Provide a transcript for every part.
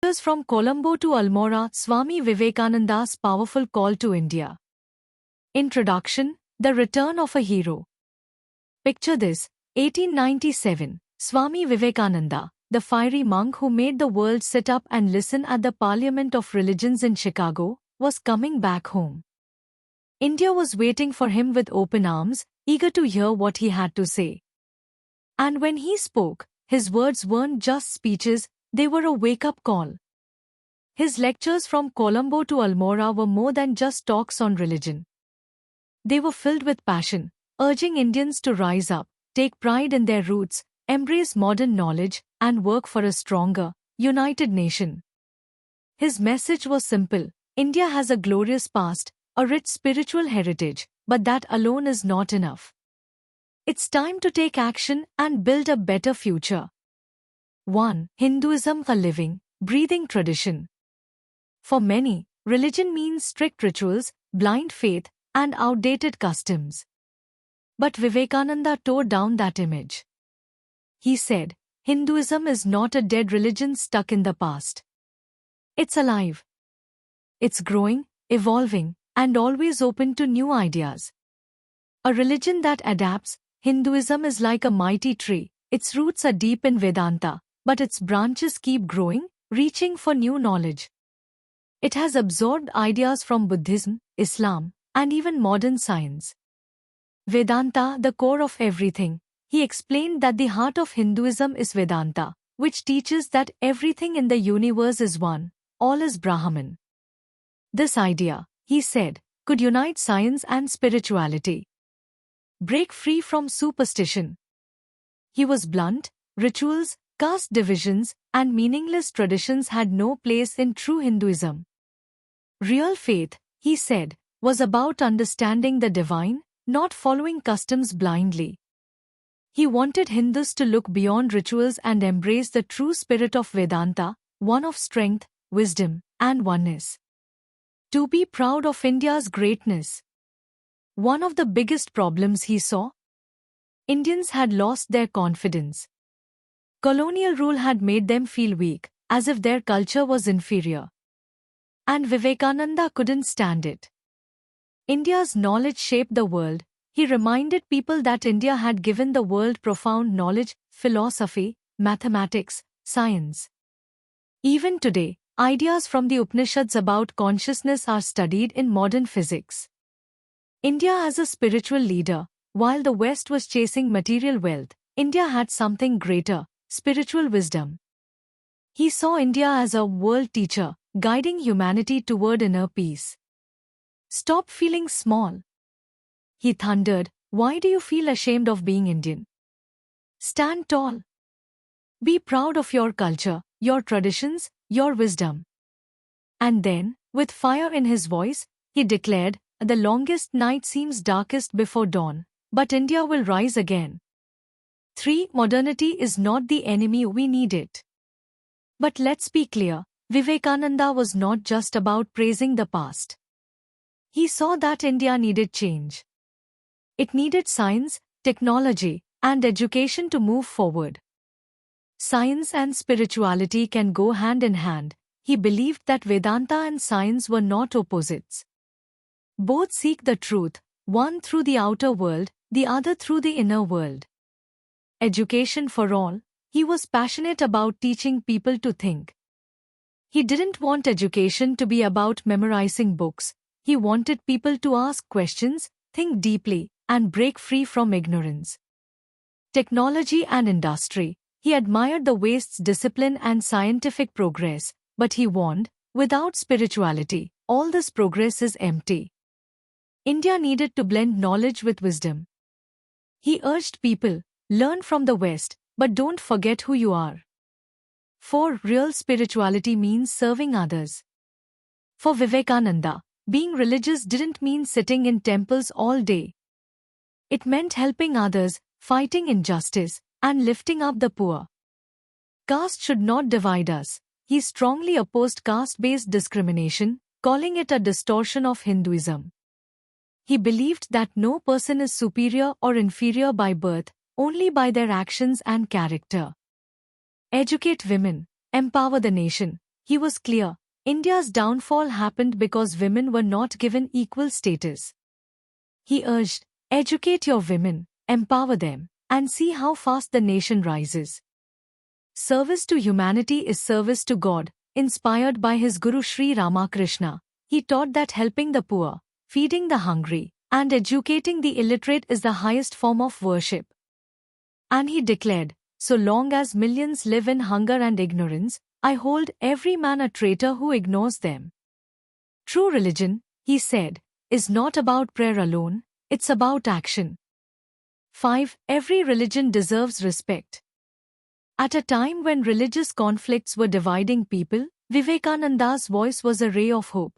From Colombo to Almora, Swami Vivekananda's powerful call to India. Introduction: The return of a hero. Picture this: 1897, Swami Vivekananda, the fiery monk who made the world sit up and listen at the Parliament of Religions in Chicago, was coming back home. India was waiting for him with open arms, eager to hear what he had to say. And when he spoke, his words weren't just speeches, they were a wake-up call. His lectures from Colombo to Almora were more than just talks on religion. They were filled with passion, urging Indians to rise up, take pride in their roots, embrace modern knowledge, and work for a stronger, united nation. His message was simple: India has a glorious past, a rich spiritual heritage, but that alone is not enough. It's time to take action and build a better future. 1. Hinduism, a living, breathing tradition. For many, religion means strict rituals, blind faith, and outdated customs. But Vivekananda tore down that image. He said, Hinduism is not a dead religion stuck in the past. It's alive. It's growing, evolving, and always open to new ideas. A religion that adapts. Hinduism is like a mighty tree. Its roots are deep in Vedanta, but its branches keep growing, reaching for new knowledge. It has absorbed ideas from Buddhism, Islam, and even modern science. Vedanta, the core of everything. He explained that the heart of Hinduism is Vedanta, which teaches that everything in the universe is one, all is Brahman. This idea, he said, could unite science and spirituality. Break free from superstition. He was blunt: rituals, caste divisions, and meaningless traditions had no place in true Hinduism. Real faith, he said, was about understanding the divine, not following customs blindly. He wanted Hindus to look beyond rituals and embrace the true spirit of Vedanta, one of strength, wisdom, and oneness. To be proud of India's greatness. One of the biggest problems he saw? Indians had lost their confidence. Colonial rule had made them feel weak, as if their culture was inferior. And Vivekananda couldn't stand it. India's knowledge shaped the world. He reminded people that India had given the world profound knowledge, philosophy, mathematics, science. Even today, ideas from the Upanishads about consciousness are studied in modern physics. India as a spiritual leader, while the West was chasing material wealth, India had something greater: spiritual wisdom. He saw India as a world teacher, guiding humanity toward inner peace. Stop feeling small. He thundered, why do you feel ashamed of being Indian? Stand tall. Be proud of your culture, your traditions, your wisdom. And then, with fire in his voice, he declared, the longest night seems darkest before dawn, but India will rise again. 3. Modernity is not the enemy, we need it. But let's be clear, Vivekananda was not just about praising the past. He saw that India needed change. It needed science, technology, and education to move forward. Science and spirituality can go hand in hand. He believed that Vedanta and science were not opposites. Both seek the truth, one through the outer world, the other through the inner world. Education for all. He was passionate about teaching people to think. He didn't want education to be about memorizing books. He wanted people to ask questions, think deeply, and break free from ignorance. Technology and industry. He admired the West's discipline and scientific progress, but he warned, without spirituality, all this progress is empty. India needed to blend knowledge with wisdom. He urged people, learn from the West, but don't forget who you are. 4. Real spirituality means serving others. For Vivekananda, being religious didn't mean sitting in temples all day. It meant helping others, fighting injustice, and lifting up the poor. Caste should not divide us. He strongly opposed caste-based discrimination, calling it a distortion of Hinduism. He believed that no person is superior or inferior by birth, only by their actions and character. Educate women, empower the nation, he was clear. India's downfall happened because women were not given equal status. He urged, educate your women, empower them, and see how fast the nation rises. Service to humanity is service to God. Inspired by his Guru Sri Ramakrishna, he taught that helping the poor, feeding the hungry, and educating the illiterate is the highest form of worship. And he declared, so long as millions live in hunger and ignorance, I hold every man a traitor who ignores them. True religion, he said, is not about prayer alone, it's about action. 5. Every religion deserves respect. At a time when religious conflicts were dividing people, Vivekananda's voice was a ray of hope.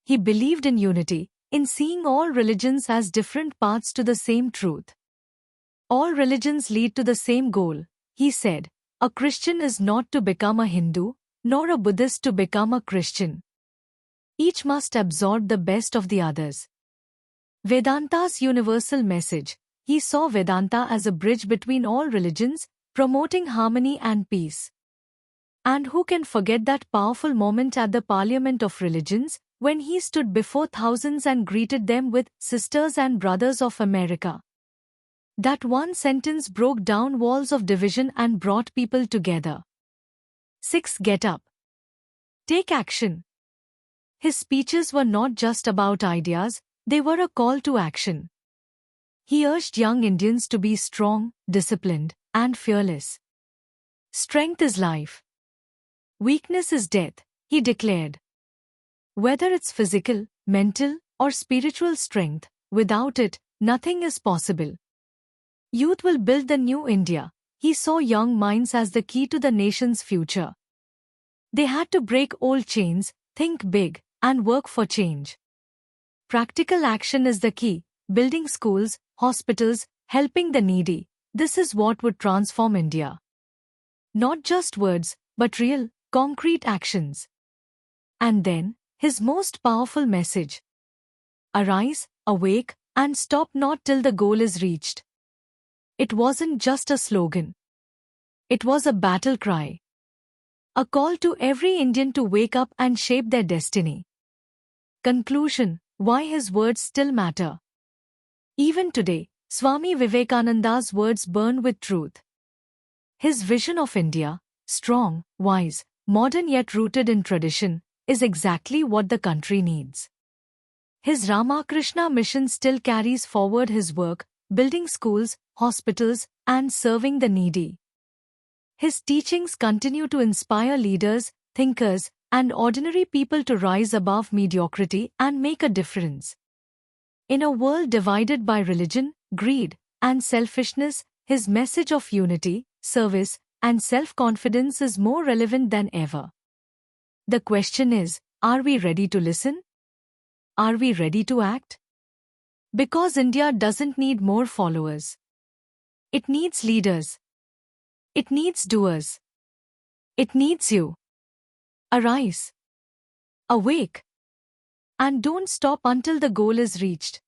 He believed in unity, in seeing all religions as different paths to the same truth. All religions lead to the same goal, he said. A Christian is not to become a Hindu, nor a Buddhist to become a Christian. Each must absorb the best of the others. Vedanta's universal message, he saw Vedanta as a bridge between all religions, promoting harmony and peace. And who can forget that powerful moment at the Parliament of Religions, when he stood before thousands and greeted them with "Sisters and Brothers of America." That one sentence broke down walls of division and brought people together. 6. Get up. Take action. His speeches were not just about ideas, they were a call to action. He urged young Indians to be strong, disciplined, and fearless. Strength is life. Weakness is death, he declared. Whether it's physical, mental, or spiritual strength, without it, nothing is possible. Youth will build the new India. He saw young minds as the key to the nation's future. They had to break old chains, think big, and work for change. Practical action is the key, building schools, hospitals, helping the needy. This is what would transform India. Not just words, but real, concrete actions. And then, his most powerful message. Arise, awake, and stop not till the goal is reached. It wasn't just a slogan. It was a battle cry. A call to every Indian to wake up and shape their destiny. Conclusion: why his words still matter. Even today, Swami Vivekananda's words burn with truth. His vision of India, strong, wise, modern yet rooted in tradition, is exactly what the country needs. His Ramakrishna mission still carries forward his work, building schools, hospitals, and serving the needy. His teachings continue to inspire leaders, thinkers, and ordinary people to rise above mediocrity and make a difference. In a world divided by religion, greed, and selfishness, his message of unity, service, and self-confidence is more relevant than ever. The question is, are we ready to listen? Are we ready to act? Because India doesn't need more followers. It needs leaders. It needs doers. It needs you. Arise. Awake. And don't stop until the goal is reached.